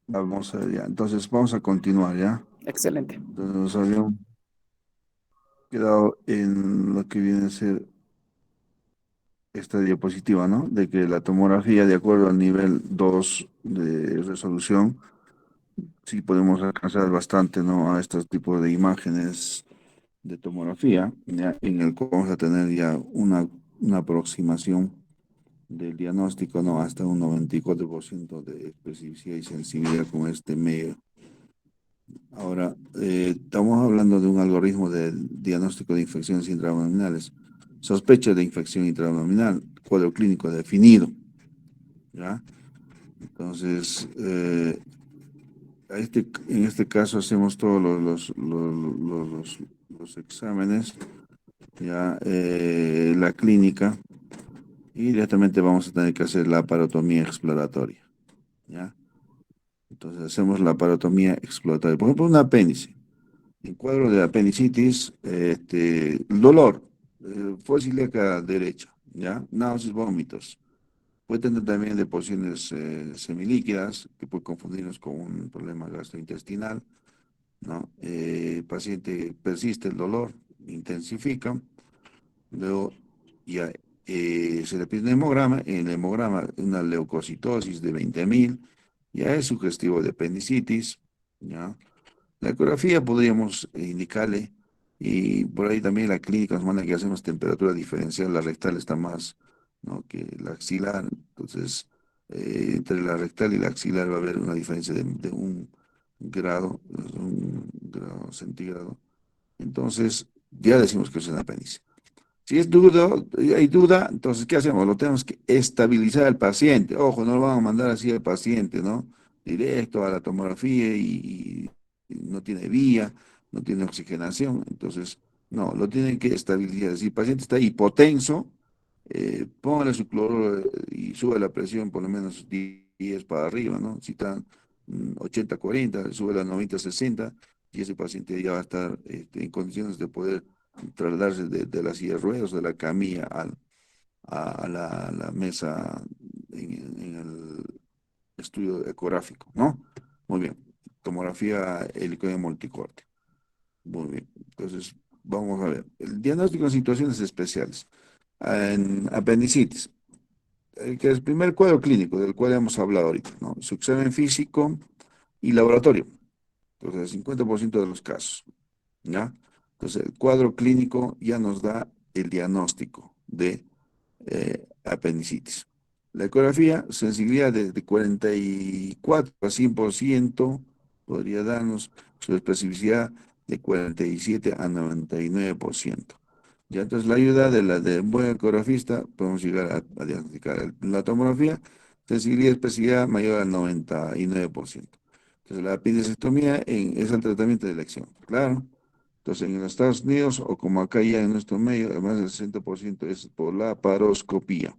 Vamos a ver ya. Entonces vamos a continuar ya. Excelente. Entonces nos habíamos quedado en lo que viene a ser esta diapositiva, ¿no? De que la tomografía, de acuerdo al nivel 2 de resolución, sí podemos alcanzar bastante, ¿no? A estos tipos de imágenes de tomografía, ya, en el cual vamos a tener ya una aproximación del diagnóstico, ¿no? Hasta un 94% de especificidad y sensibilidad con este medio. Ahora, estamos hablando de un algoritmo de diagnóstico de infecciones intraabdominales. Sospecha de infección intraabdominal, cuadro clínico definido, ¿ya? Entonces, en este caso hacemos todos los exámenes, ya la clínica, y directamente vamos a tener que hacer la parotomía exploratoria, ¿ya? Entonces hacemos la parotomía exploratoria. Por ejemplo, un apéndice. En cuadro de apendicitis, el dolor, fosa ilíaca derecha, ¿ya? Náuseas, vómitos. Puede tener también deposiciones semilíquidas, que puede confundirnos con un problema gastrointestinal, ¿no? Paciente persiste el dolor, intensifica, luego ya se le pide un hemograma, en el hemograma una leucocitosis de 20.000, ya es sugestivo de apendicitis, ¿ya? La ecografía podríamos indicarle, y por ahí también la clínica nos manda que hacemos temperatura diferencial, la rectal está más, ¿no? que la axilar, entonces entre la rectal y la axilar va a haber una diferencia de un grado centígrado, entonces ya decimos que es un apéndice. Si es duda, hay duda, entonces, ¿qué hacemos? Lo tenemos que estabilizar al paciente. Ojo, no lo vamos a mandar así al paciente, ¿no? Directo a la tomografía y no tiene vía, no tiene oxigenación. Entonces, no, lo tienen que estabilizar. Si el paciente está hipotenso, póngale su cloruro y sube la presión por lo menos 10 para arriba, ¿no? Si está 80-40, sube a 90-60 y ese paciente ya va a estar en condiciones de poder trasladarse de la silla de ruedas, de la camilla a la mesa en el estudio ecográfico, ¿no? Muy bien. Tomografía helicoidal multicorte. Muy bien. Entonces, vamos a ver. El diagnóstico en situaciones especiales. En apendicitis, que es el primer cuadro clínico del cual hemos hablado ahorita, ¿no? Su examen físico y laboratorio. Entonces, el 50% de los casos. ¿Ya? Entonces, el cuadro clínico ya nos da el diagnóstico de apendicitis. La ecografía, sensibilidad de 44 a 100%, podría darnos su especificidad de 47 a 99%. Ya entonces la ayuda de un buen ecografista podemos llegar a diagnosticar la tomografía, sensibilidad y especificidad mayor al 99%. Entonces la apendicectomía es el tratamiento de elección, claro. Entonces, en los Estados Unidos, o como acá ya en nuestro medio, además del 60% es por la paroscopía,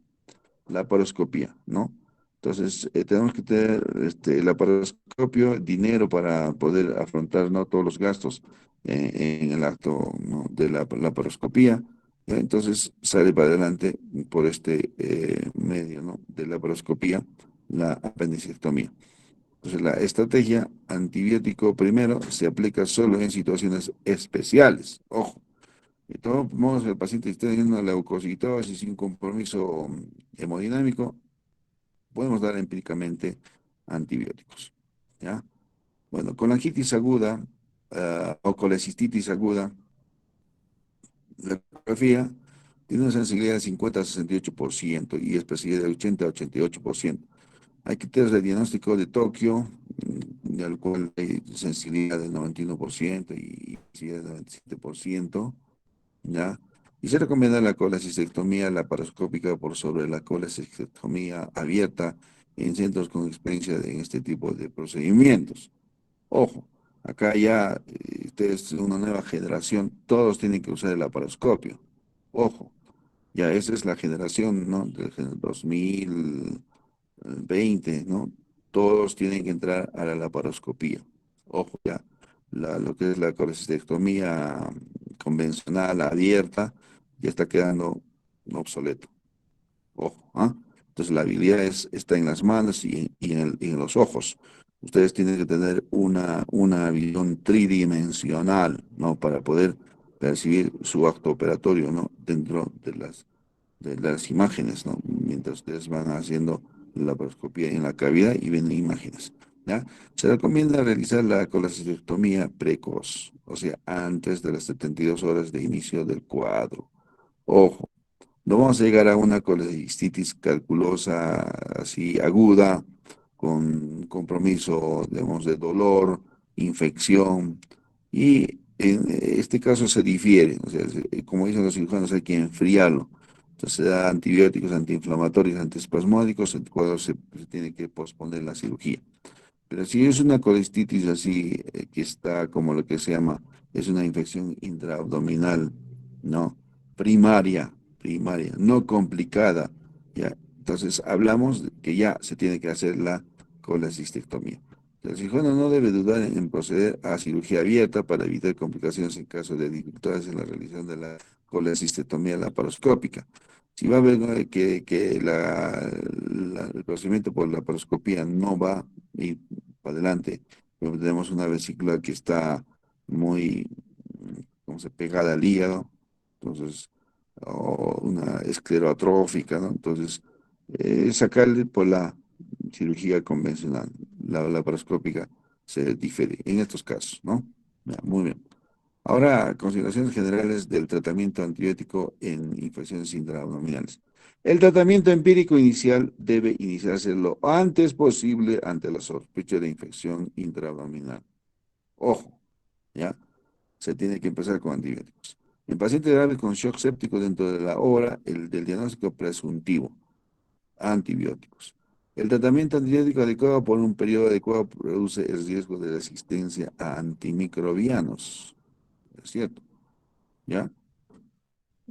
¿no? Entonces, tenemos que tener el laparoscopio, dinero para poder afrontar, ¿no? Todos los gastos en el acto, ¿no? de la laparoscopía. Entonces, sale para adelante por este medio, ¿no? De la laparoscopía, la apendicectomía. Entonces, la estrategia antibiótico primero se aplica solo en situaciones especiales. Ojo, de todos modos, el paciente está teniendo una leucocitosis sin compromiso hemodinámico, podemos dar empíricamente antibióticos. ¿Ya? Bueno, con la quitis aguda o colecistitis aguda, la ecografía tiene una sensibilidad de 50 a 68% y especificidad de 80 a 88%. Hay criterios de diagnóstico de Tokio, del cual hay sensibilidad del 91% y especificidad del 97%, ¿ya? Y se recomienda la colecistectomía laparoscópica por sobre la colecistectomía abierta en centros con experiencia en este tipo de procedimientos. Ojo, acá ya, ustedes, una nueva generación, todos tienen que usar el laparoscopio. Ojo, ya esa es la generación, ¿no? Del 2020, ¿no? Todos tienen que entrar a la laparoscopía. Ojo, ya. Lo que es la colecistectomía convencional, abierta, ya está quedando obsoleto. Ojo, ¿ah? Entonces la habilidad está en las manos y en los ojos. Ustedes tienen que tener una visión tridimensional, ¿no? Para poder percibir su acto operatorio, ¿no? Dentro de las imágenes, ¿no? Mientras ustedes van haciendo la laparoscopía en la cavidad y ven imágenes, ¿ya? Se recomienda realizar la colestectomía precoz, o sea, antes de las 72 horas de inicio del cuadro. Ojo, no vamos a llegar a una colecistitis calculosa así aguda, con compromiso, digamos, de dolor, infección, y en este caso se difiere, o sea, como dicen los cirujanos, hay que enfriarlo. Entonces se da antibióticos, antiinflamatorios, antiespasmódicos, el cuadro se tiene que posponer la cirugía. Pero si es una colistitis así, que está como lo que se llama, es una infección intraabdominal, ¿no? Primaria, no complicada, ¿ya? Entonces hablamos de que ya se tiene que hacer la colecistectomía. El cirujano no debe dudar en proceder a cirugía abierta para evitar complicaciones en caso de dificultades en la realización de la colecistectomía laparoscópica. Si va a ver, ¿no?, que el procedimiento por la laparoscopía no va y para adelante, pero tenemos una vesícula que está muy, como se pegada al hígado, entonces, o una escleroatrófica, ¿no? Entonces, sacarle por la cirugía convencional, la laparoscópica se difiere en estos casos, ¿no? Ya, muy bien. Ahora, consideraciones generales del tratamiento antibiótico en infecciones intraabdominales. El tratamiento empírico inicial debe iniciarse lo antes posible ante la sospecha de infección intraabdominal. Ojo, ¿ya? Se tiene que empezar con antibióticos. En pacientes graves con shock séptico dentro de la hora, el del diagnóstico presuntivo, antibióticos. El tratamiento antibiótico adecuado por un periodo adecuado produce el riesgo de resistencia a antimicrobianos. ¿Es cierto? ¿Ya?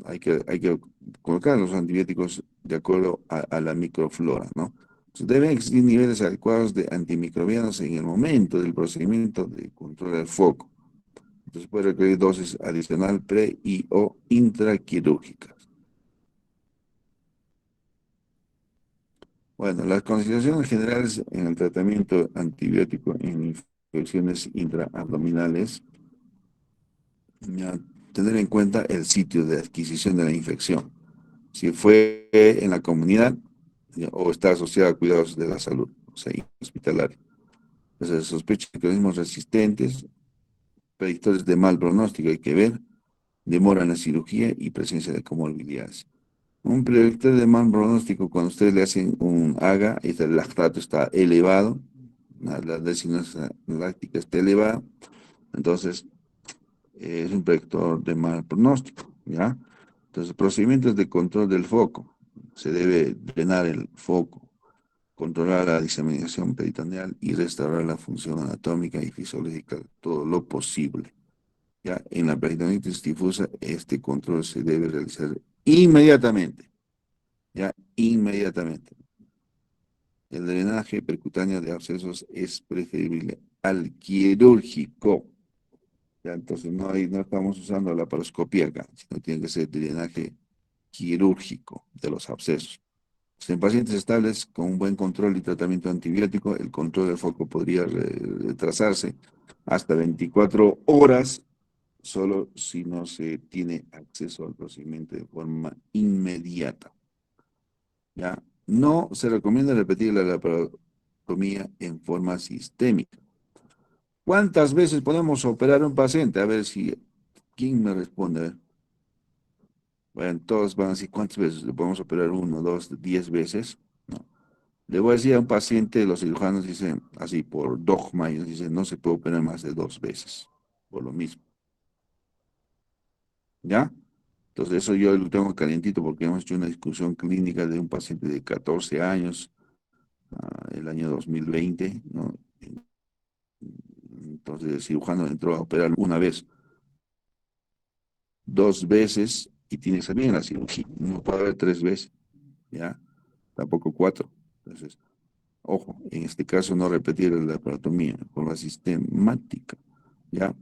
Hay que colocar los antibióticos de acuerdo a la microflora, ¿no? Entonces, deben existir niveles adecuados de antimicrobianos en el momento del procedimiento de control del foco. Entonces puede requerir dosis adicional pre y o intraquirúrgicas. Bueno, las consideraciones generales en el tratamiento antibiótico en infecciones intraabdominales, ya, tener en cuenta el sitio de adquisición de la infección. Si fue en la comunidad, ya, o está asociado a cuidados de la salud, o sea, hospitalario. Entonces, sospecha de organismos resistentes, predictores de mal pronóstico hay que ver, demora en la cirugía y presencia de comorbilidades. Un predictor de mal pronóstico, cuando ustedes le hacen un AGA, el lactato está elevado, la designación láctica está elevada, entonces es un predictor de mal pronóstico, ¿ya? Entonces, procedimientos de control del foco. Se debe drenar el foco, controlar la diseminación peritoneal y restaurar la función anatómica y fisiológica todo lo posible. Ya en la peritonitis difusa, este control se debe realizar inmediatamente, ya inmediatamente. El drenaje percutáneo de abscesos es preferible al quirúrgico. Ya, entonces no estamos usando la laparoscopía acá, sino tiene que ser drenaje quirúrgico de los abscesos. En pacientes estables con un buen control y tratamiento antibiótico, el control del foco podría retrasarse hasta 24 horas solo si no se tiene acceso al procedimiento de forma inmediata. ¿Ya? No se recomienda repetir la laparotomía en forma sistémica. ¿Cuántas veces podemos operar a un paciente? A ver si, ¿quién me responde? A ver. Bueno, todos van a decir, ¿cuántas veces? ¿Le podemos operar uno, dos, 10 veces? No. Le voy a decir a un paciente, los cirujanos dicen, así por dogma, ellos dicen, no se puede operar más de 2 veces, por lo mismo. ¿Ya? Entonces, eso yo lo tengo calientito porque hemos hecho una discusión clínica de un paciente de 14 años, el año 2020, ¿no? Entonces, el cirujano entró a operar una vez, 2 veces, y tiene que salir en la cirugía. No puede haber 3 veces, ¿ya? Tampoco cuatro. Entonces, ojo, en este caso no repetir la laparotomía, por la sistemática, ¿ya?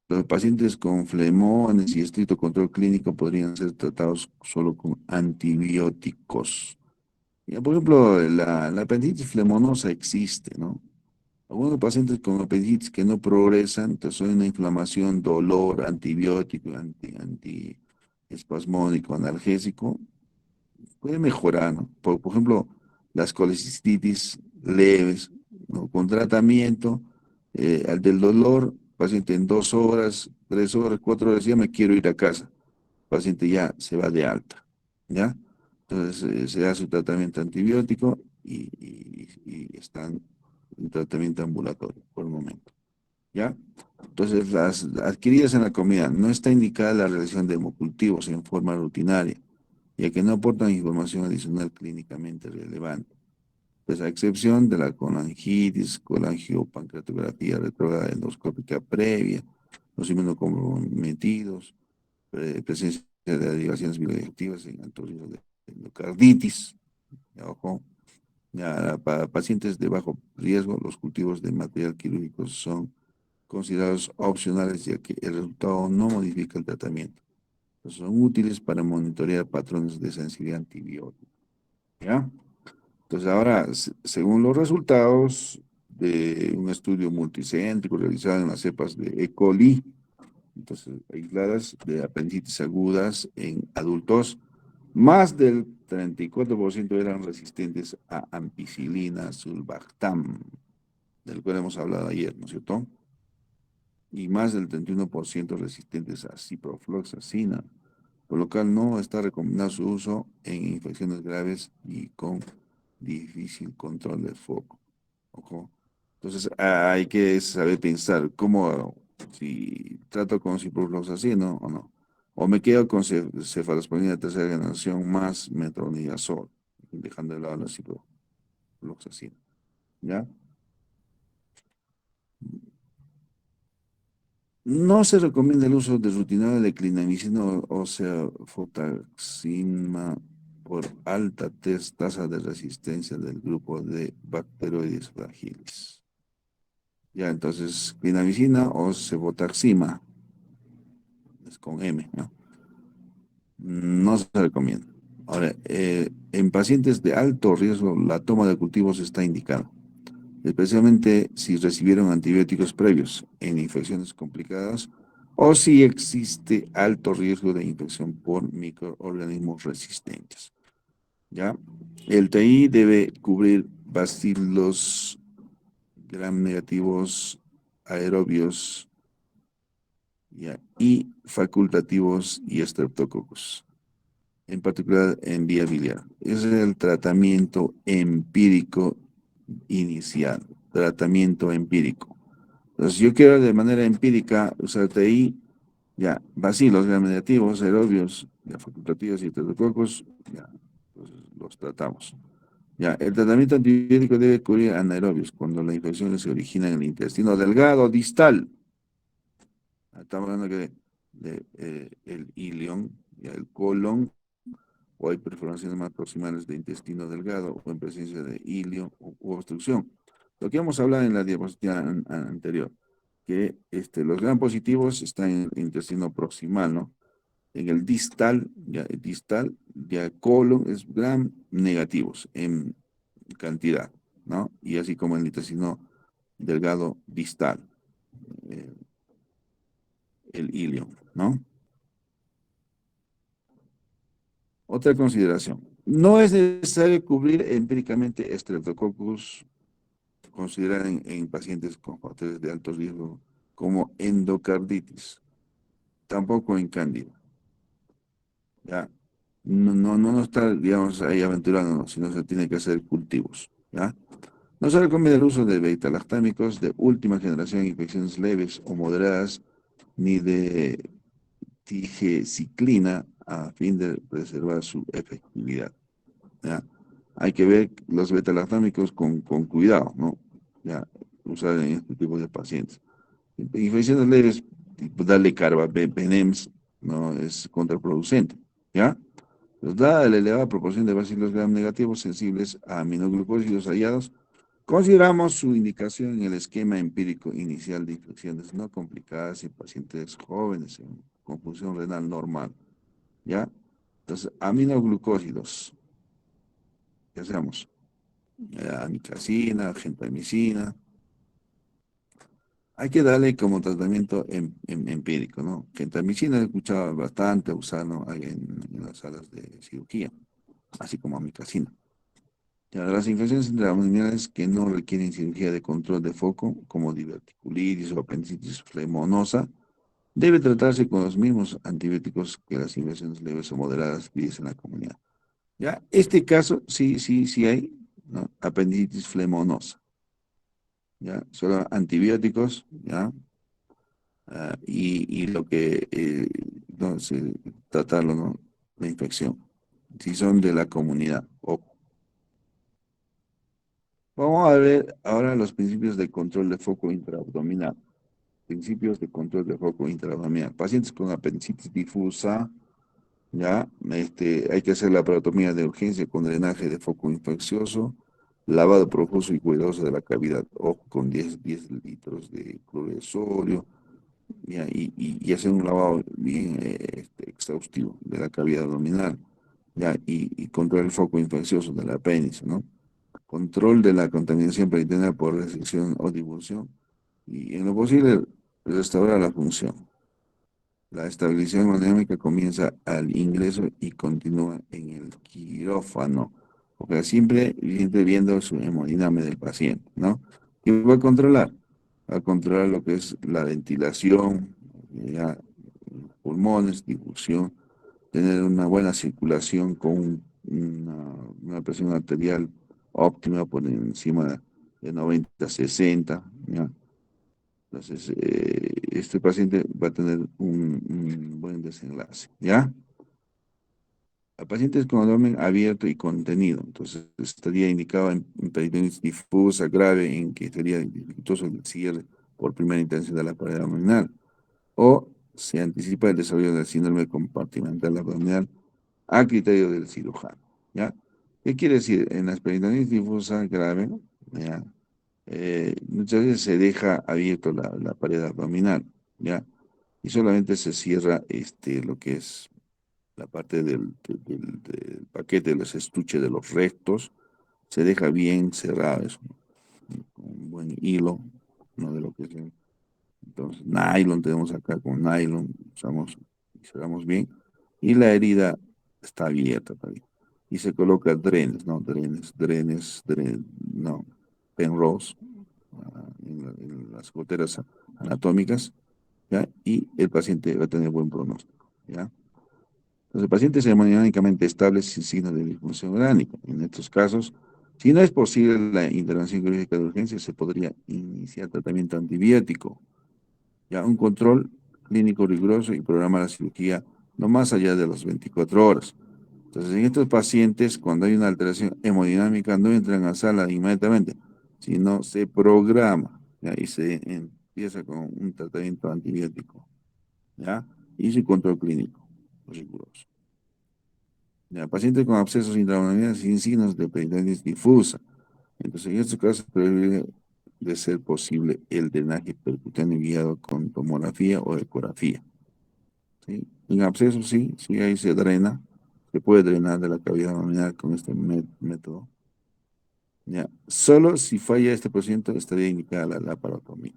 Los pacientes con flemones y estricto control clínico podrían ser tratados solo con antibióticos. Ya, por ejemplo, la apendicitis flemonosa existe, ¿no? Algunos pacientes con apendicitis que no progresan, entonces hay una inflamación, dolor, antibiótico, antiespasmódico, analgésico, puede mejorar, ¿no? Por ejemplo, las colecistitis leves, ¿no? Con tratamiento, al del dolor, paciente en 2 horas, 3 horas, 4 horas, ya me quiero ir a casa. Paciente ya se va de alta, ¿ya? Entonces se da su tratamiento antibiótico y están en tratamiento ambulatorio por el momento, ¿ya? Entonces, las adquiridas en la comida no está indicada la realización de hemocultivos en forma rutinaria, ya que no aportan información adicional clínicamente relevante. Pues a excepción de la colangitis, colangiopancreatografía retrógrada endoscópica previa, los inmunocomprometidos, presencia de derivaciones bioactivas en alto riesgo de endocarditis. Ya, ojo, ya, para pacientes de bajo riesgo, los cultivos de material quirúrgico son considerados opcionales, ya que el resultado no modifica el tratamiento. Son útiles para monitorear patrones de sensibilidad antibiótica. ¿Ya? Entonces, ahora, según los resultados de un estudio multicéntrico realizado en las cepas de E. coli, entonces, aisladas de apendicitis agudas en adultos, más del 34% eran resistentes a ampicilina sulbactam, del cual hemos hablado ayer, ¿no es cierto? Y más del 31% resistentes a ciprofloxacina, por lo cual no está recomendado su uso en infecciones graves y con difícil control del foco. Ojo. Entonces hay que saber pensar cómo, si trato con ciprofloxacino o no. O me quedo con cefalosporina de tercera generación más metronidazol, dejando de lado la ciprofloxacina. ¿Ya? No se recomienda el uso de rutinario de clindamicina o cefotaxima por alta tasa de resistencia del grupo de bacteroides fragiles. Ya, entonces, clindamicina o cefotaxima, es con M, ¿no? No se recomienda. Ahora, en pacientes de alto riesgo, la toma de cultivos está indicada, especialmente si recibieron antibióticos previos en infecciones complicadas o si existe alto riesgo de infección por microorganismos resistentes. ¿Ya? El TI debe cubrir bacilos gram negativos aerobios, ¿ya? Y facultativos y estreptococos, en particular en vía biliar. Ese es el tratamiento empírico inicial, tratamiento empírico. Entonces, yo quiero de manera empírica usar TI, ya, bacilos gram negativos, aerobios, ya, facultativos y estreptococos, ya, entonces los tratamos. Ya, el tratamiento antibiótico debe cubrir anaerobios cuando la infección se origina en el intestino delgado distal. Estamos hablando de el ilion, ya, el colon, o hay perforaciones más proximales de intestino delgado o en presencia de ilio u obstrucción. Lo que hemos hablado en la diapositiva anterior, que los gram positivos están en el intestino proximal, ¿no? En el distal, ya colon es gram negativos en cantidad, ¿no? Y así como el intestino delgado distal, eh, el ilio, ¿no? Otra consideración. No es necesario cubrir empíricamente Streptococcus, considerar en pacientes con factores de alto riesgo como endocarditis, tampoco en cándida. ¿Ya? No está, digamos, ahí aventurándonos, sino se tiene que hacer cultivos. ¿Ya? No se recomienda el uso de beta-lactámicos de última generación en infecciones leves o moderadas, ni de tigeciclina a fin de preservar su efectividad. ¿Ya? Hay que ver los beta-lactámicos con cuidado, ¿no? Ya, usar en este tipo de pacientes. Infecciones leves, tipo, darle carbapenems, no es contraproducente, ¿ya? Pues dada la elevada proporción de bacilos gram negativos sensibles a aminoglucósidos hallados, consideramos su indicación en el esquema empírico inicial de infecciones no complicadas en pacientes jóvenes con función renal normal, ¿ya? Entonces, aminoglucósidos, ¿Qué hacemos? Amicacina, gentamicina. Hay que darle como tratamiento empírico, ¿no? Gentamicina he escuchado bastante usar, ¿no? Ahí en las salas de cirugía, así como amicacina. Ya, las infecciones intraabdominales que no requieren cirugía de control de foco, como diverticulitis o apendicitis flemonosa, debe tratarse con los mismos antibióticos que las infecciones leves o moderadas vividas en la comunidad. Ya, este caso sí hay, ¿no? Apendicitis flemonosa, ya, solo antibióticos, ya, y lo que, no sé, tratarlo, ¿no? La infección, si son de la comunidad. Vamos a ver ahora los principios de control de foco intraabdominal. Principios de control de foco intraabdominal. Pacientes con apendicitis difusa, ya, hay que hacer la parotomía de urgencia con drenaje de foco infeccioso, lavado profuso y cuidadoso de la cavidad, ojo, con 10 litros de cloruro de sodio, ya, y hacer un lavado bien exhaustivo de la cavidad abdominal, ya, y control del foco infeccioso del apéndice, ¿no? Control de la contaminación peritoneal por resección o divulsión, y en lo posible restaurar la función. La estabilización hemodinámica comienza al ingreso y continúa en el quirófano, porque siempre viendo su hemodinamia del paciente, ¿no? Y va a controlar, lo que es la ventilación, ya, pulmones, difusión, tener una buena circulación con una presión arterial óptima por encima de 90-60, ¿ya? Entonces, este paciente va a tener un buen desenlace, ¿ya? A pacientes con abdomen abierto y contenido, entonces estaría indicado en peritonitis difusa grave en que sería dificultoso el cierre por primera intención de la pared abdominal, o se anticipa el desarrollo del síndrome compartimental abdominal a criterio del cirujano, ¿ya? ¿Qué quiere decir? En la peritonitis difusa grave, ¿ya? Muchas veces se deja abierto la pared abdominal, ¿ya? Y solamente se cierra lo que es la parte del paquete de los estuches de los rectos, se deja bien cerrado eso, ¿no? Con un buen hilo, ¿no? De lo que es, entonces, nylon tenemos acá con nylon, usamos y cerramos bien, y la herida está abierta también. Y se coloca drenes, ¿no? No, Penrose, en las goteras anatómicas, ¿ya? Y el paciente va a tener buen pronóstico, ¿ya? Entonces, el paciente es hemodinámicamente estable sin signos de disfunción orgánica. En estos casos, si no es posible la intervención quirúrgica de urgencia, se podría iniciar tratamiento antibiótico, ya un control clínico riguroso y programar la cirugía no más allá de las 24 horas. Entonces, en estos pacientes, cuando hay una alteración hemodinámica, no entran a sala inmediatamente, sino se programa, ¿ya? Y se empieza con un tratamiento antibiótico, ¿ya? Y su control clínico riguroso. Ya, pacientes con abscesos intraabdominales sin signos de peritonitis difusa. Entonces, en estos casos, debe de ser posible el drenaje percutáneo guiado con tomografía o ecografía, ¿sí? En abscesos, sí, ahí se drena, se puede drenar de la cavidad abdominal con este método. Ya, solo si falla este procedimiento estaría indicada la laparotomía.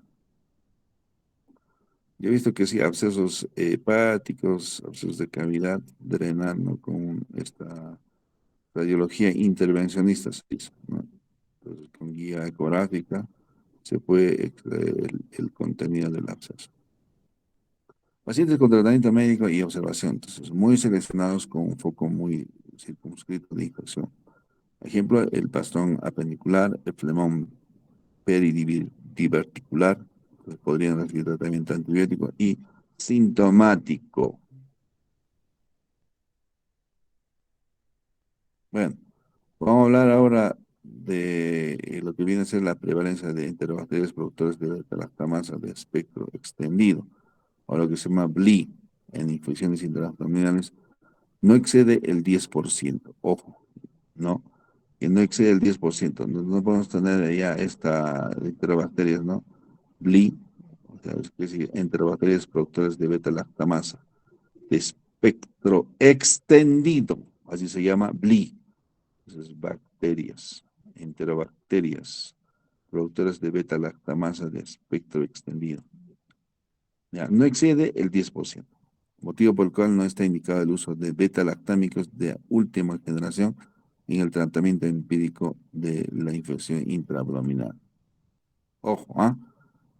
Yo he visto que sí, abscesos hepáticos, abscesos de cavidad, drenar, ¿no? Con esta radiología intervencionista, se dice, ¿no? Entonces, con guía ecográfica se puede extraer el contenido del absceso. Pacientes con tratamiento médico y observación, entonces, muy seleccionados con un foco muy circunscrito de infección. Ejemplo, el pastón apendicular, el flemón peridiverticular, pues podrían recibir tratamiento antibiótico y sintomático. Bueno, vamos a hablar ahora de lo que viene a ser la prevalencia de enterobacterias productores de beta-lactamasa de espectro extendido, o lo que se llama BLI en infecciones intraabdominales, no excede el 10%. Ojo, ¿no? Que no excede el 10%. No podemos tener ya esta enterobacterias, ¿no? BLI, o sea, es decir, enterobacterias productores de beta-lactamasa de espectro extendido, así se llama BLI. Entonces, enterobacterias, productoras de beta-lactamasa de espectro extendido. Ya, no excede el 10%, motivo por el cual no está indicado el uso de beta-lactámicos de última generación en el tratamiento empírico de la infección intraabdominal. Ojo, ¿ah?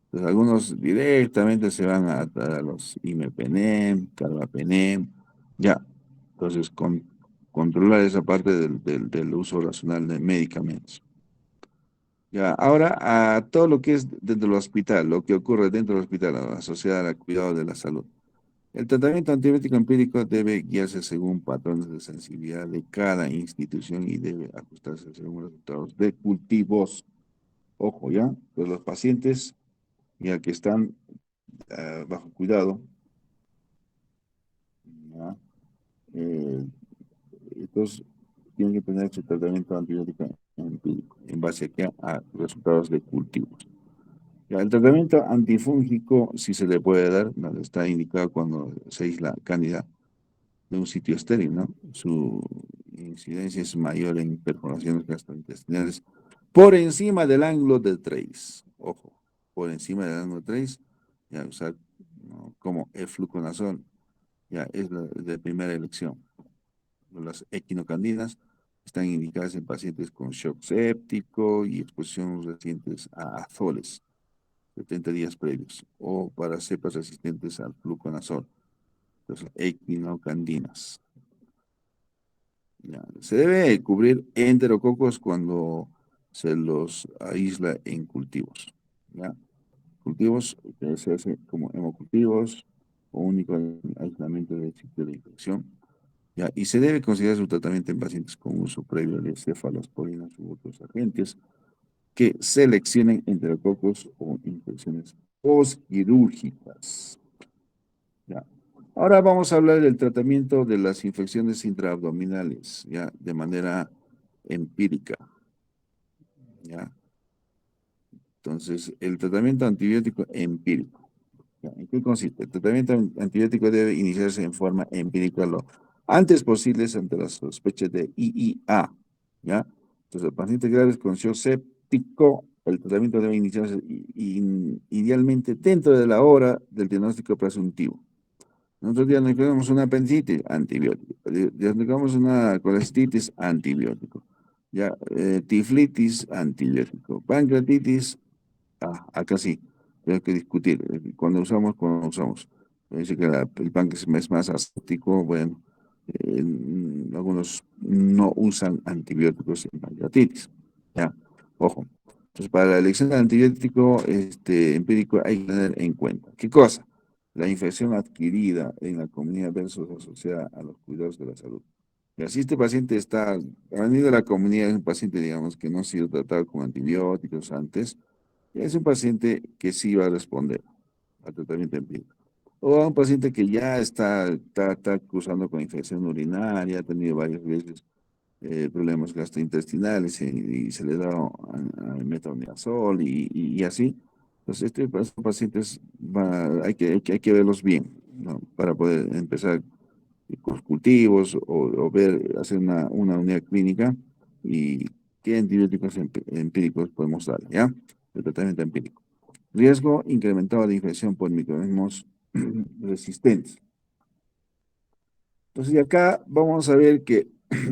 Entonces, algunos directamente se van a los imipenem, carbapenem, ya. Entonces, controlar esa parte del uso racional de medicamentos. Ya, ahora a todo lo que es dentro del hospital, lo que ocurre dentro del hospital, asociado al cuidado de la salud. El tratamiento antibiótico empírico debe guiarse según patrones de sensibilidad de cada institución y debe ajustarse según los resultados de cultivos. Ojo, ¿ya? Pues los pacientes ya que están bajo cuidado, ¿ya? Eh, estos tienen que tener su tratamiento antibiótico empírico en base a, a resultados de cultivos. Ya, el tratamiento antifúngico sí se le puede dar, ¿no? Está indicado cuando se aísla cándida de un sitio estéril, ¿no? Su incidencia es mayor en perforaciones gastrointestinales por encima del ángulo de Trace. Ojo, por encima del ángulo de Trace, ya usar, ¿no? Como el fluconazol, ya es la de primera elección. Las equinocandinas están indicadas en pacientes con shock séptico y exposición recientes a azoles, 70 días previos, o para cepas resistentes al fluconazol, las equinocandinas. Ya, se debe cubrir enterococos cuando se los aísla en cultivos. ¿Ya? Cultivos que se hace como hemocultivos o único aislamiento del sitio de infección. ¿Ya? Y se debe considerar su tratamiento en pacientes con uso previo de cefalosporinas u otros agentes que seleccionen enterococos o infecciones postquirúrgicas. ¿Ya? Ahora vamos a hablar del tratamiento de las infecciones intraabdominales, ya de manera empírica, ¿ya? Entonces, el tratamiento antibiótico empírico. ¿Ya? ¿En qué consiste? El tratamiento antibiótico debe iniciarse en forma empírica lo antes posible ante las sospechas de IIA, ¿ya? Entonces, el paciente grave con shock séptico, el tratamiento debe iniciarse idealmente dentro de la hora del diagnóstico presuntivo. Nosotros diagnosticamos una apendicitis, antibiótico. Diagnosticamos una colestitis, antibiótico. Ya, tiflitis, antibiótico. Pancreatitis, acá sí, hay que discutir. Cuando usamos. Dice que el páncreas es más aséptico, bueno, algunos no usan antibióticos en pancreatitis. Ya, ojo. Entonces, para la elección del antibiótico empírico hay que tener en cuenta. ¿Qué cosa? La infección adquirida en la comunidad versus asociada a los cuidados de la salud. Y así este paciente ha venido de la comunidad, es un paciente, digamos, que no ha sido tratado con antibióticos antes, es un paciente que sí va a responder al tratamiento empírico. O a un paciente que ya está cruzando con infección urinaria, ha tenido varias veces problemas gastrointestinales y se le da metronidazol y así. Entonces, estos pacientes hay que verlos bien, ¿no? Para poder empezar con cultivos o ver, hacer una unidad clínica y qué antibióticos empíricos podemos dar, ¿ya? El tratamiento empírico. Riesgo incrementado de infección por microorganismos resistentes. Entonces, y acá vamos a ver que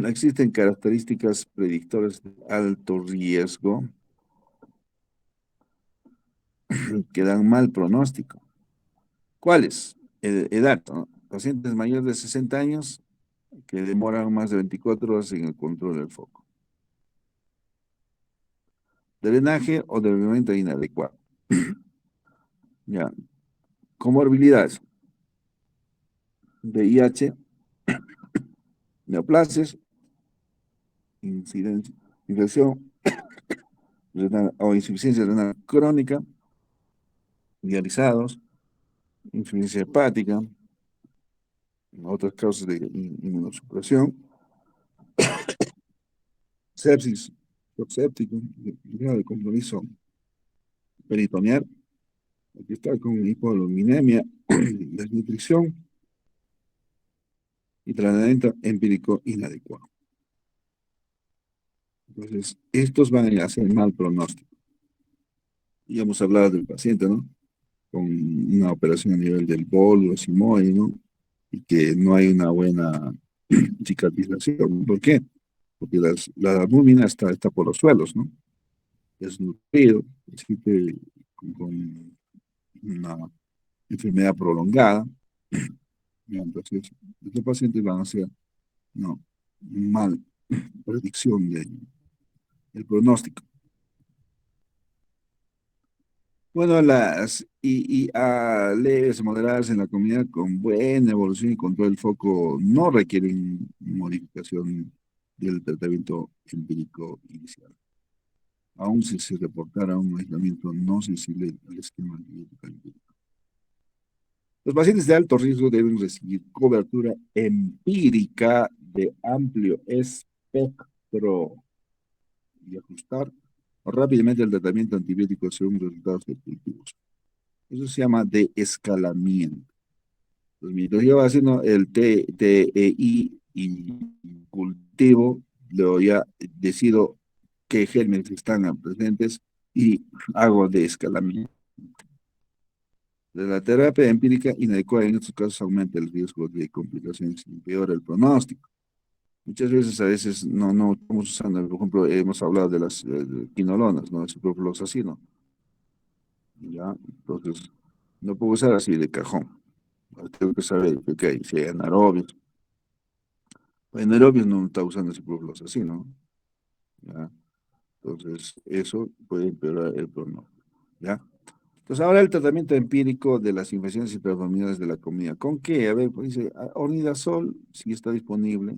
existen características predictoras de alto riesgo que dan mal pronóstico. ¿Cuáles? Edad, ¿no? Pacientes mayores de 60 años que demoran más de 24 horas en el control del foco. Drenaje o desviamiento inadecuado. Ya. Comorbilidades. VIH, neoplasias, incidencia, infección renal o insuficiencia renal crónica, dializados, insuficiencia hepática, otras causas de inmunosupresión, sepsis, shock séptico, grado de compromiso peritoneal, aquí está con hipoluminemia, desnutrición y tratamiento empírico inadecuado. Entonces, estos van a hacer mal pronóstico. Ya hemos hablado del paciente, ¿no? Con una operación a nivel del bolo, sigmoide, ¿no? Y que no hay una buena cicatrización. ¿Por qué? Porque la albúmina está por los suelos, ¿no? Es nutrido, así que con una enfermedad prolongada. Y entonces, estos pacientes van a hacer, no, mal predicción del pronóstico. Bueno, las IIA leves, moderadas en la comunidad con buena evolución y control del foco no requieren modificación del tratamiento empírico inicial, aun si se reportara un aislamiento no sensible al esquema antibiótico empírico. Los pacientes de alto riesgo deben recibir cobertura empírica de amplio espectro y ajustar rápidamente el tratamiento antibiótico según resultados definitivos. Eso se llama de escalamiento. Pues mientras yo haciendo el TEI y cultivo, luego ya decido qué gérmenes están presentes y hago de escalamiento. De la terapia empírica inadecuada en estos casos aumenta el riesgo de complicaciones y empeora el pronóstico. Muchas veces, a veces, no estamos usando, por ejemplo, hemos hablado de las quinolonas, ¿no? El ciprofloxacino, ¿ya? Entonces, no puedo usar así de cajón. Tengo que saber que hay, si hay anaerobios. Anaerobios no está usando ciprofloxacino, ¿ya? Entonces, eso puede empeorar el pronóstico, ¿ya? Entonces, ahora el tratamiento empírico de las infecciones intrafamiliares de la comida. ¿Con qué? A ver, pues dice, ornidazol, si está disponible,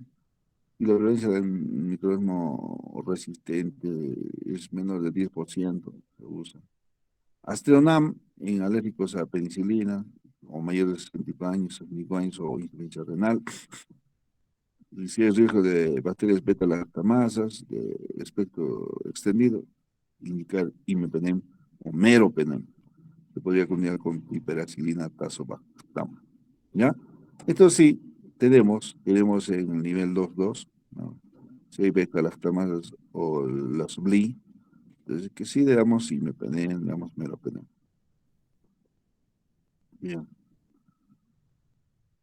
y la violencia del microorganismo resistente es menor del 10%, se usa. Astronam en alérgicos a penicilina, o mayores de 65 años, 65 años o insuficiencia renal. Y si hay riesgo de bacterias beta-lactamasas de espectro extendido, indicar imipenem o meropenem. Se podría combinar con hiperacilina tazobactam. ¿Ya? Entonces sí, tenemos en el nivel 2.2, ¿no? Si hay beta-lactamasas o las BLI, entonces que sí le damos imipenem, le damos meropenem. Bien.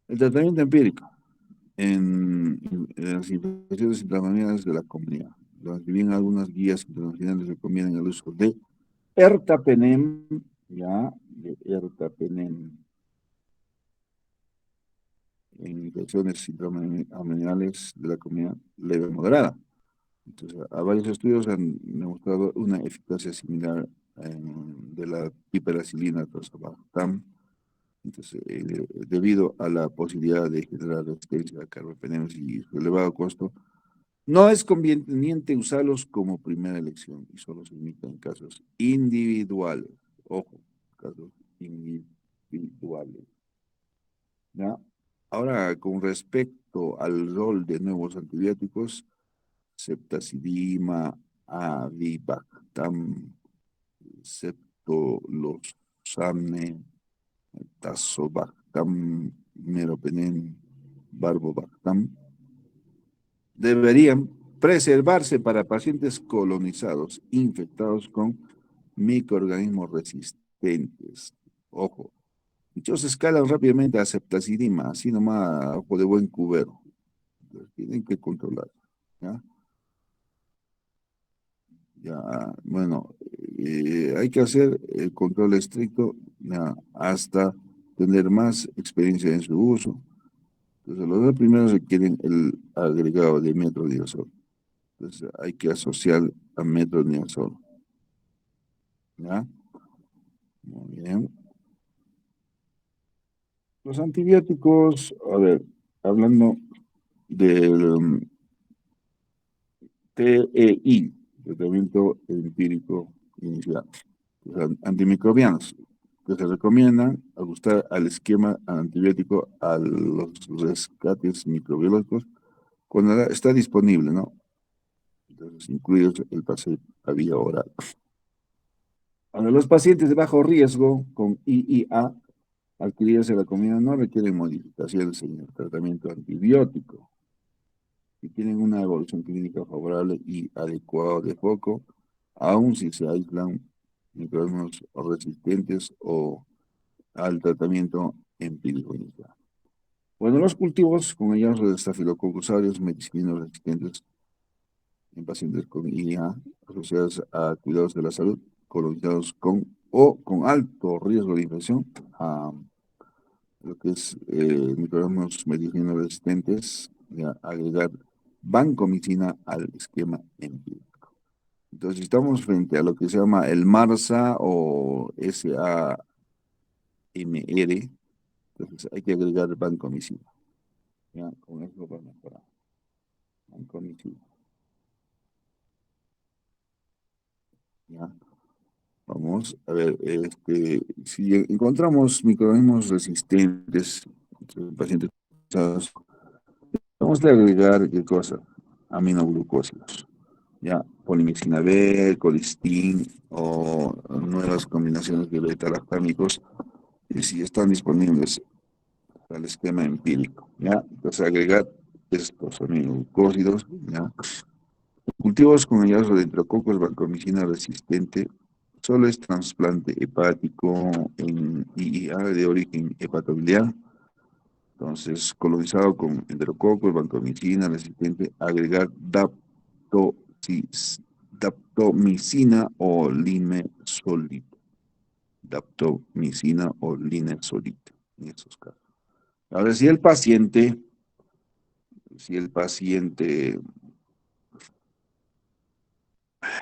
El tratamiento empírico en las infecciones intrafamiliares de la comunidad. Si bien algunas guías internacionales recomiendan el uso de ertapenem, ya, de ertapenem en infecciones intrafamiliares de la comunidad leve o moderada. Entonces, a varios estudios han demostrado una eficacia similar de la hiperacilina tazobactam. Entonces, debido a la posibilidad de generar resistencia a carbapenems y su elevado costo, no es conveniente usarlos como primera elección y solo se limita en casos individuales. Ojo, casos individuales. ¿Ya? Ahora, con respecto al rol de nuevos antibióticos, ceftazidima, avibactam, ceftolozane, tazobactam, meropenem, barbobactam, deberían preservarse para pacientes colonizados infectados con microorganismos resistentes. Ojo, muchos escalan rápidamente a ceftazidima, así nomás, ojo de buen cubero. Tienen que controlar. ¿Ya? Ya, bueno, hay que hacer el control estricto ya, hasta tener más experiencia en su uso. Entonces, los dos primeros requieren el agregado de metronidazol. Entonces, hay que asociar a metronidazol. ¿Ya? Muy bien. Los antibióticos, a ver, hablando del TEI, tratamiento empírico inicial, o sea, antimicrobianos, que se recomiendan ajustar al esquema antibiótico a los rescates microbiológicos cuando está disponible, ¿no? Entonces, incluidos el paseo a vía oral. Ahora, los pacientes de bajo riesgo con IIA adquiridas en la comida no requieren modificaciones en el tratamiento antibiótico. y tienen una evolución clínica favorable y adecuada de foco, aun si se aíslan microorganismos resistentes o al tratamiento empírico inicial. Bueno, los cultivos con hallazgos de Staphylococcus aureus medicinos resistentes en pacientes con IA asociados a cuidados de la salud, colonizados con o con alto riesgo de infección, a lo que es microorganismos medicinos resistentes, ya, agregar vancomicina al esquema empírico. Entonces, estamos frente a lo que se llama el MARSA o SAMR, entonces hay que agregar vancomicina. Ya, con eso vamos a mejorar. Vancomicina. Ya. Vamos a ver, si encontramos microorganismos resistentes en pacientes, vamos a agregar qué cosa, aminoglucósidos, ya, polimixina B, colistin o nuevas combinaciones de beta-lactámicos, y si están disponibles al esquema empírico, ya, entonces agregar estos aminoglucósidos, ya. Cultivos con hallazgo de enterococos, vancomicina resistente, solo es trasplante hepático en IIA de origen hepatobiliar. Entonces, colonizado con enterococos, vancomicina resistente, agregar daptomicina o limesolid. Daptomicina o limesolid, en esos casos. Ahora, si el paciente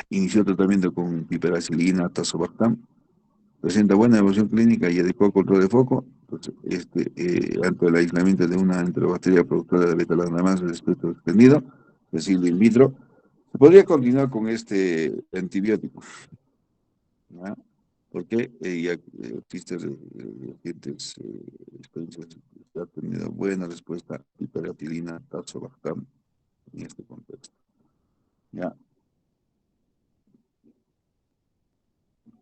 inició tratamiento con piperacilina, tazobactam, presenta buena evolución clínica y adecuado control de foco. Entonces, ante el aislamiento de una enterobacteria productora de beta-lactamasa de espectro extendido, es decir, in vitro, se podría continuar con este antibiótico, ¿ya? Porque ya existen recientes experiencias que ha tenido buena respuesta piperacilina, tazobactam en este contexto. ¿Ya?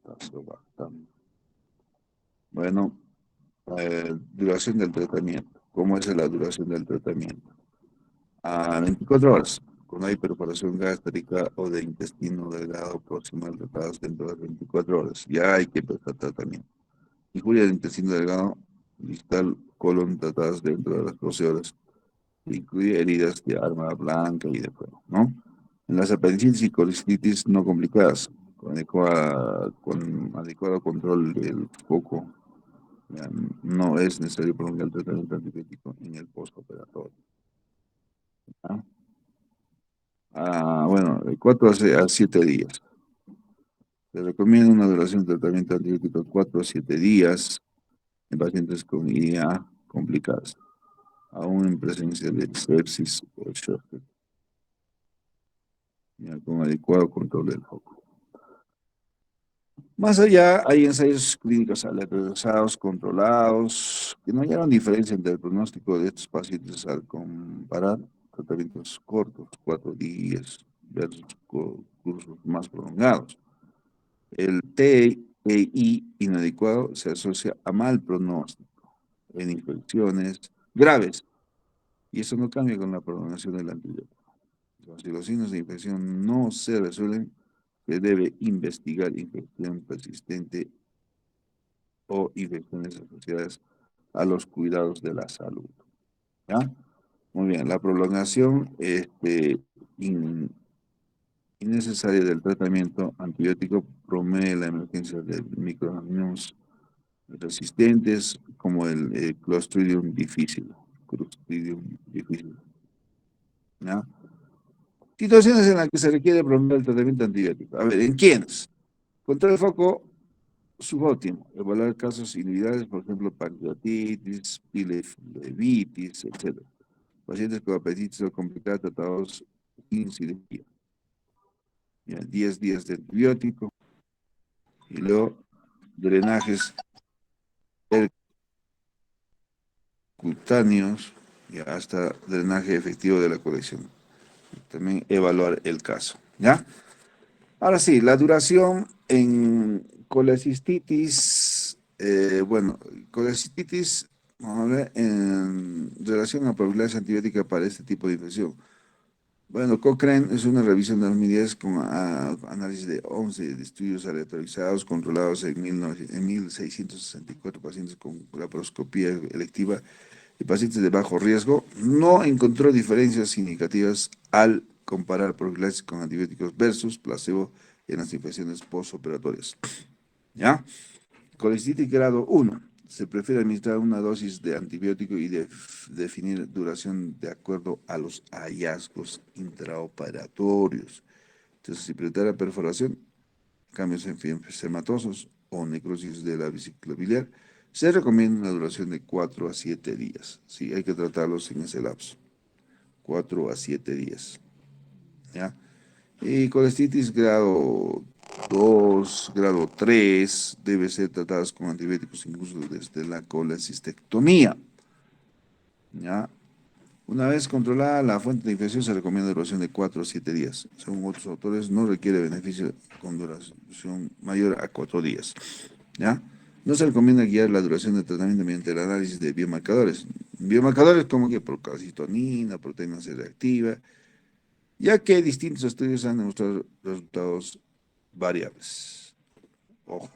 Tazobactam. Bueno, duración del tratamiento. ¿Cómo es la duración del tratamiento? A 24 horas. Cuando hay preparación gástrica o de intestino delgado proximal tratadas dentro de las 24 horas, ya hay que prestar tratamiento. Injuria del intestino delgado, distal, colon tratadas dentro de las 12 horas. Incluye heridas de arma blanca y de fuego, ¿no? En las apendicitis y colicitis no complicadas, con adecuado control del foco, ya, no es necesario prolongar el tratamiento antibiótico en el postoperatorio. ¿Ah? Bueno, de 4 a 7 días. Se recomienda una duración de tratamiento antibiótico de 4 a 7 días en pacientes con IA complicadas, aún en presencia de sepsis o shock, ya, con adecuado control del foco. Más allá, hay ensayos clínicos aleatorizados, controlados, que no hallaron diferencia entre el pronóstico de estos pacientes al comparar tratamientos cortos, 4 días, versus cursos más prolongados. El TEI inadecuado se asocia a mal pronóstico en infecciones graves, y eso no cambia con la prolongación del antibiótico. Si los signos de infección no se resuelven, se debe investigar infección persistente o infecciones asociadas a los cuidados de la salud. ¿Ya? Muy bien, la prolongación innecesaria del tratamiento antibiótico promueve la emergencia de microorganismos resistentes como el Clostridium difficile. Clostridium difficile. ¿Ya? Situaciones en las que se requiere prolongar el tratamiento antibiótico. A ver, ¿en quiénes? Contra el foco subóptimo, evaluar casos individuales, por ejemplo, pancreatitis, pilevitis, etc. Pacientes con apetitis o complicada tratados sin cirugía. Ya, 10 días de antibiótico y luego drenajes cutáneos y hasta drenaje efectivo de la colección. También evaluar el caso. ¿Ya? Ahora sí, la duración en colecistitis, bueno, colecistitis, vamos a ver, en relación a profilaxis antibiótica para este tipo de infección. Bueno, Cochrane es una revisión de 2010 con análisis de 11 de estudios aleatorizados controlados en, 1664 pacientes con laparoscopía electiva y pacientes de bajo riesgo. No encontró diferencias significativas al comparar profilaxis con antibióticos versus placebo en las infecciones postoperatorias. ¿Ya? Colicitis grado 1. Se prefiere administrar una dosis de antibiótico y definir duración de acuerdo a los hallazgos intraoperatorios. Entonces, si presenta perforación, cambios enfisematosos o necrosis de la vesícula biliar, se recomienda una duración de 4 a 7 días. Sí, hay que tratarlos en ese lapso. 4 a 7 días. ¿Ya? Y colestitis grado 2, grado 3, debe ser tratadas con antibióticos incluso desde la colecistectomía. ¿Ya? Una vez controlada la fuente de infección, se recomienda duración de 4 a 7 días. Según otros autores, no requiere beneficio con duración mayor a 4 días. ¿Ya? No se recomienda guiar la duración del tratamiento mediante el análisis de biomarcadores. Biomarcadores como que procalcitonina, proteína C reactiva, ya que distintos estudios han demostrado resultados variables. Ojo.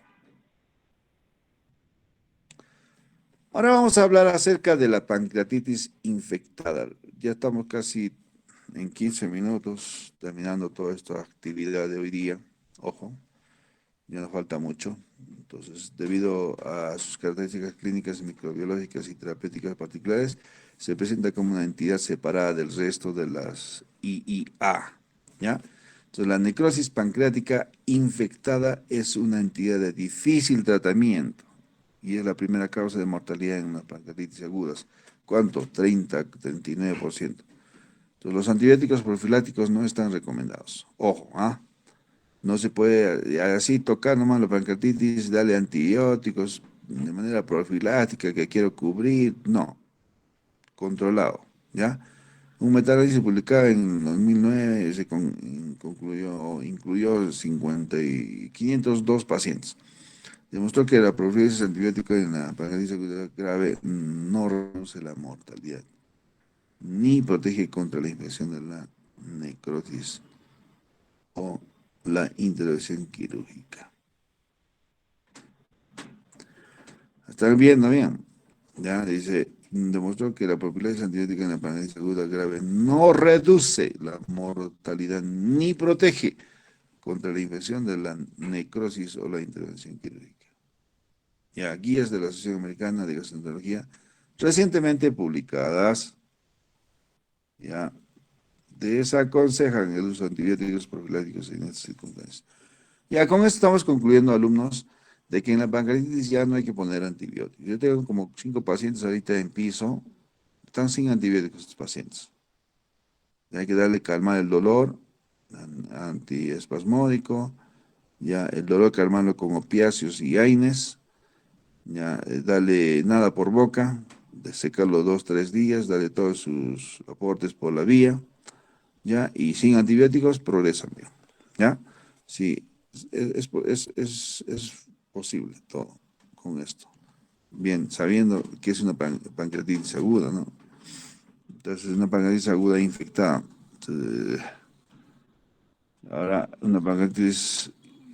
Ahora vamos a hablar acerca de la pancreatitis infectada. Ya estamos casi en 15 minutos terminando toda esta actividad de hoy día. Ojo, ya nos falta mucho. Entonces, debido a sus características clínicas, microbiológicas y terapéuticas particulares, se presenta como una entidad separada del resto de las IIA. ¿Ya? Entonces, la necrosis pancreática infectada es una entidad de difícil tratamiento y es la primera causa de mortalidad en las pancreatitis agudas. ¿Cuánto? 30-39%. Entonces, los antibióticos profilácticos no están recomendados. Ojo, ¿ah? No se puede así tocar nomás la pancreatitis, darle antibióticos de manera profiláctica que quiero cubrir. No, controlado, ¿ya? Un metaanálisis publicado en 2009 incluyó 502 pacientes. Demostró que la profilaxis antibiótica en la pancreatitis aguda grave no reduce la mortalidad ni protege contra la infección de la necrosis o la intervención quirúrgica. ¿Están viendo bien? Ya dice, demostró que la profilaxis antibiótica en la pancreatitis aguda grave no reduce la mortalidad ni protege contra la infección de la necrosis o la intervención quirúrgica. Ya, guías de la Asociación Americana de Gastroenterología recientemente publicadas, ya, desaconsejan el uso de antibióticos profilácticos en estas circunstancias. Ya, con esto estamos concluyendo, alumnos, de que en la pancreatitis ya no hay que poner antibióticos. Yo tengo como 5 pacientes ahorita en piso, están sin antibióticos estos pacientes. Hay que darle calmar el dolor, antiespasmódico, ya el dolor calmarlo con opiáceos y AINES, ya darle nada por boca, de secarlo 2, 3 días, darle todos sus aportes por la vía, ya, y sin antibióticos progresan bien, ya. Sí, es posible todo con esto. Bien, sabiendo que es una pancreatitis aguda, ¿no? Entonces, una pancreatitis aguda infectada. Entonces, ahora, una pancreatitis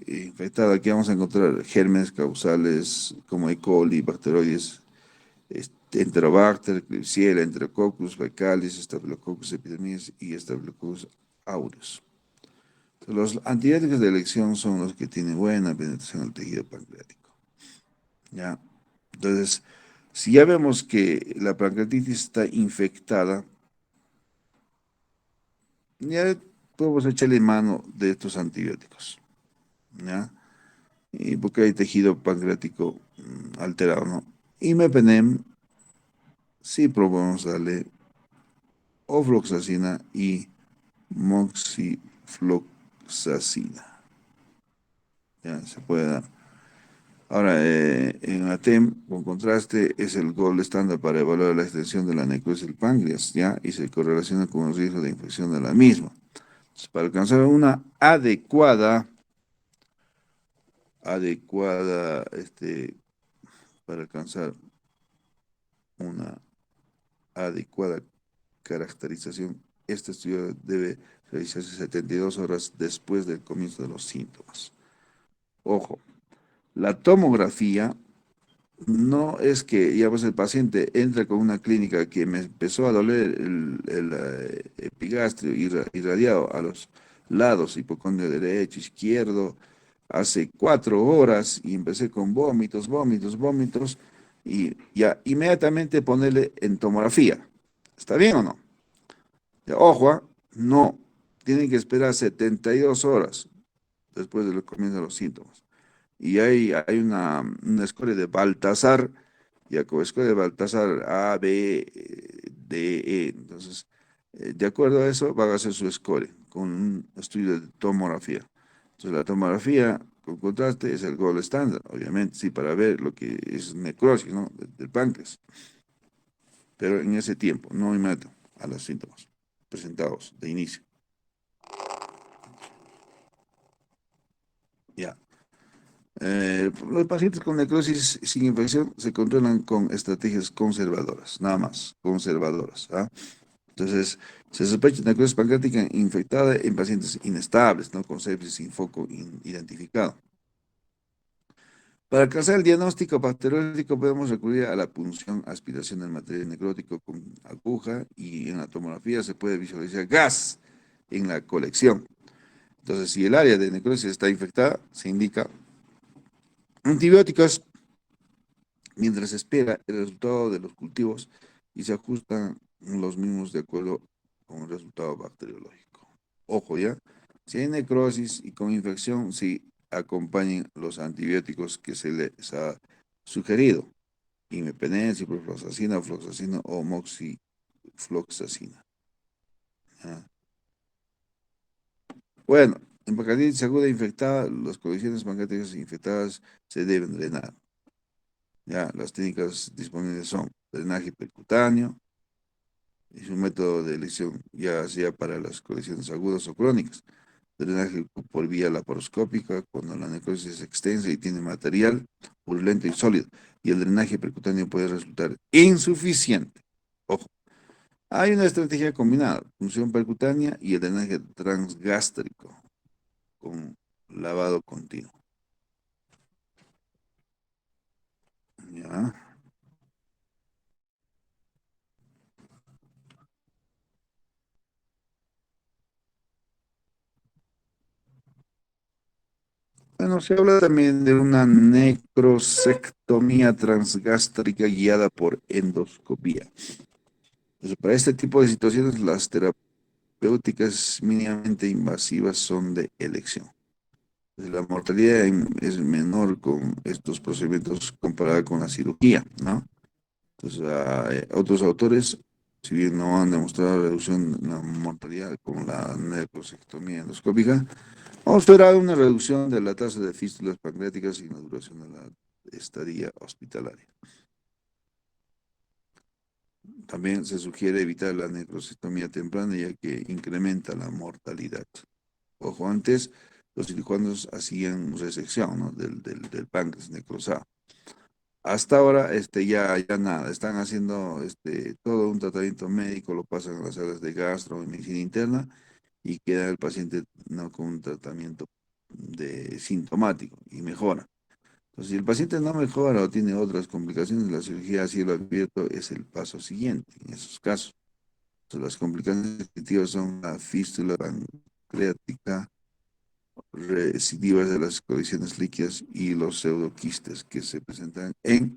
infectada, aquí vamos a encontrar gérmenes causales como E. coli, bacteroides, Enterobacter, Klebsiella, Enterococcus faecalis, Staphylococcus epidermidis y Staphylococcus aureus. Los antibióticos de elección son los que tienen buena penetración al tejido pancreático. ¿Ya? Entonces, si ya vemos que la pancreatitis está infectada, ya podemos echarle mano de estos antibióticos. ¿Ya? Y porque hay tejido pancreático alterado, ¿no? Imepenem, sí probamos darle ofloxacina y moxifloxacina. Ya se puede dar. Ahora, en ATEM, con contraste, es el gold estándar para evaluar la extensión de la necrosis del páncreas, ¿ya? Y se correlaciona con el riesgo de infección de la misma. Entonces, para alcanzar una adecuada, para alcanzar una adecuada caracterización este estudio debe realizarse 72 horas después del comienzo de los síntomas. Ojo, la tomografía no es que ya pues el paciente entra con una clínica que me empezó a doler el epigastrio irradiado a los lados, hipocondrio derecho, izquierdo, hace 4 horas y empecé con vómitos, vómitos, vómitos y ya inmediatamente ponerle en tomografía. ¿Está bien o no? Ya, ojo, no, tienen que esperar 72 horas después de los comienzos de los síntomas. Y hay una escuela de Baltasar, ya con escuela de Baltasar A, B, D, E. Entonces, de acuerdo a eso, van a hacer su score con un estudio de tomografía. Entonces, la tomografía con contraste es el gold estándar, obviamente, sí, para ver lo que es necrosis, ¿no? Del páncreas. Pero en ese tiempo, no inmediato a los síntomas presentados de inicio. Ya. Los pacientes con necrosis sin infección se controlan con estrategias conservadoras, nada más, conservadoras. ¿Ah? Entonces, se sospecha de necrosis pancreática infectada en pacientes inestables, ¿no? Con sepsis sin foco identificado. Para alcanzar el diagnóstico bacteriológico podemos recurrir a la punción, aspiración del material necrótico con aguja y en la tomografía se puede visualizar gas en la colección. Entonces, si el área de necrosis está infectada, se indica antibióticos mientras se espera el resultado de los cultivos y se ajustan los mismos de acuerdo con el resultado bacteriológico. Ojo ya, si hay necrosis y con infección, sí acompañen los antibióticos que se les ha sugerido, imipenem, ciprofloxacina, floxacina o moxifloxacina. ¿Ya? Bueno, en pancreatitis aguda infectada, las condiciones pancreáticas infectadas se deben drenar. Ya, las técnicas disponibles son drenaje percutáneo, es un método de elección ya sea para las condiciones agudas o crónicas. Drenaje por vía laparoscópica cuando la necrosis es extensa y tiene material purulento y sólido. Y el drenaje percutáneo puede resultar insuficiente. Ojo, hay una estrategia combinada, punción percutánea y el drenaje transgástrico con lavado continuo. ¿Ya? Bueno, se habla también de una necrosectomía transgástrica guiada por endoscopía. Entonces, para este tipo de situaciones, las terapéuticas mínimamente invasivas son de elección. Entonces, la mortalidad es menor con estos procedimientos comparada con la cirugía, ¿no? Entonces, otros autores, si bien no han demostrado reducción en la mortalidad con la necrosectomía endoscópica, observar una reducción de la tasa de fístulas pancreáticas y la duración de la estadía hospitalaria. También se sugiere evitar la necrosectomía temprana ya que incrementa la mortalidad. Ojo, antes los cirujanos hacían resección, ¿no? del páncreas necrosado. Hasta ahora ya nada, están haciendo todo un tratamiento médico, lo pasan a las salas de gastro, en medicina interna y queda el paciente, ¿no? con un tratamiento sintomático y mejora. Entonces, si el paciente no mejora o tiene otras complicaciones, la cirugía a cielo abierto es el paso siguiente en esos casos. Entonces, las complicaciones definitivas son la fístula pancreática, recidivas de las condiciones líquidas y los pseudoquistes que se presentan en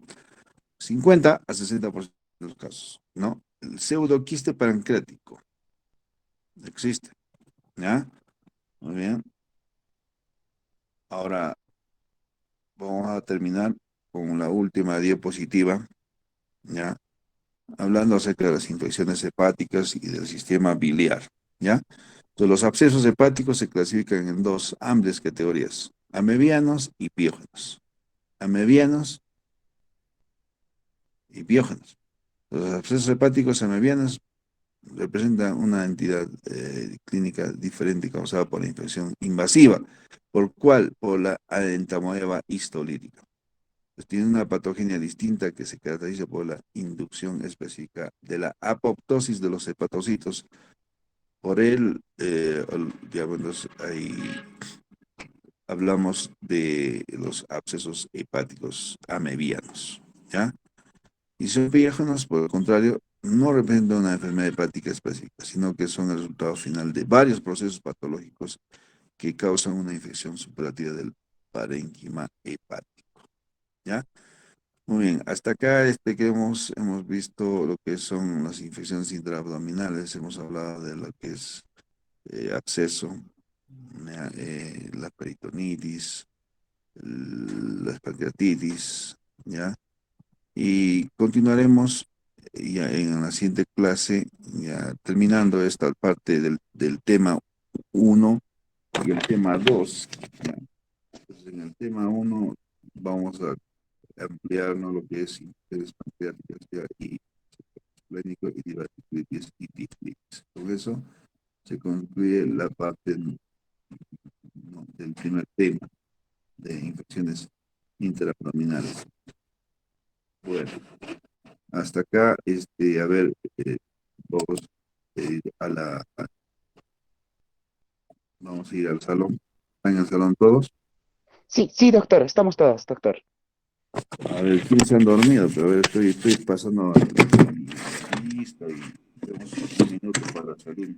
50 a 60% de los casos, ¿no? El pseudoquiste pancreático existe, ¿ya? Muy bien. Ahora vamos a terminar con la última diapositiva, ¿ya? Hablando acerca de las infecciones hepáticas y del sistema biliar, ¿ya? Entonces, los abscesos hepáticos se clasifican en dos amplias categorías, amebianos y piógenos. Amebianos y piógenos. Los abscesos hepáticos amebianos representan una entidad clínica diferente causada por la infección invasiva. ¿Por cuál? Por la entamoeba histolítica. Pues tiene una patogenia distinta que se caracteriza por la inducción específica de la apoptosis de los hepatocitos Por él, ya bueno, ahí hablamos de los abscesos hepáticos amebianos, ¿ya? Y son viajes, por el contrario, no representan una enfermedad hepática específica, sino que son el resultado final de varios procesos patológicos que causan una infección superativa del parénquima hepático, ¿ya? Muy bien, hasta acá que hemos visto lo que son las infecciones intraabdominales, hemos hablado de lo que es absceso, la peritonitis, la pancreatitis, ¿ya? Y continuaremos ya en la siguiente clase, ya terminando esta parte del tema uno y el tema 2. ¿Ya? Entonces, en el tema uno vamos a ampliarnos lo que es infecciones pancreáticas ya, y esplénico y diverticulitis y tiflitis. Con eso se concluye la parte, ¿no?, del primer tema de infecciones intraabdominales. Bueno, hasta acá, a ver, todos vamos a ir al salón. ¿Están en el salón todos? Sí, sí, doctor, estamos todos, doctor. A ver, ¿quiénes se han dormido? Pero a ver, estoy pasando a la lista y tenemos un minuto para salir.